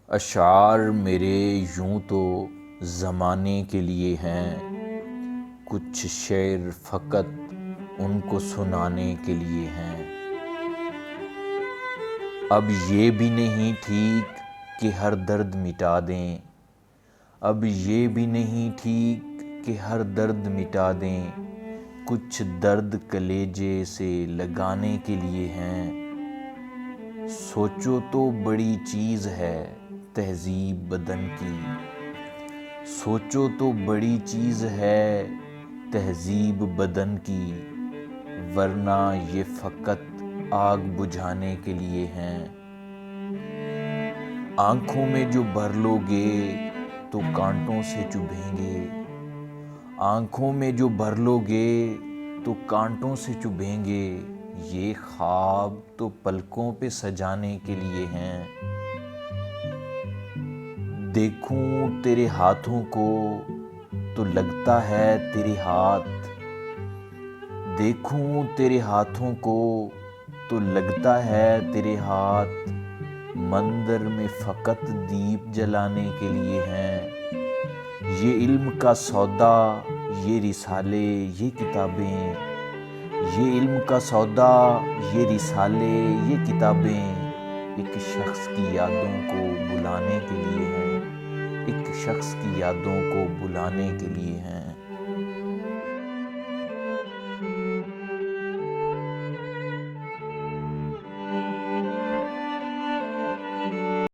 اشعار میرے یوں تو زمانے کے لیے ہیں، کچھ شعر فقط ان کو سنانے کے لیے ہیں۔ اب یہ بھی نہیں ٹھیک کہ ہر درد مٹا دیں، اب یہ بھی نہیں ٹھیک کہ ہر درد مٹا دیں، کچھ درد کلیجے سے لگانے کے لیے ہیں۔ سوچو تو بڑی چیز ہے تہذیب بدن کی، سوچو تو بڑی چیز ہے تہذیب بدن کی، ورنہ یہ فقط آگ بجھانے کے لیے ہیں۔ آنکھوں میں جو بھر لو گے تو کانٹوں سے چبھیں گے، آنکھوں میں جو بھر لو گے تو کانٹوں سے چبھیں گے، یہ خواب تو پلکوں پہ سجانے کے لیے ہیں۔ دیکھوں تیرے ہاتھوں کو تو لگتا ہے تیرے ہاتھ، دیکھوں تیرے ہاتھوں کو تو لگتا ہے تیرے ہاتھ، مندر میں فقط دیپ جلانے کے لیے ہیں۔ یہ علم کا سودا، یہ رسالے، یہ کتابیں، یہ علم کا سودا، یہ رسالے، یہ کتابیں، ایک شخص کی یادوں کو بلانے کے لیے ہیں، ایک شخص کی یادوں کو بلانے کے لیے ہیں۔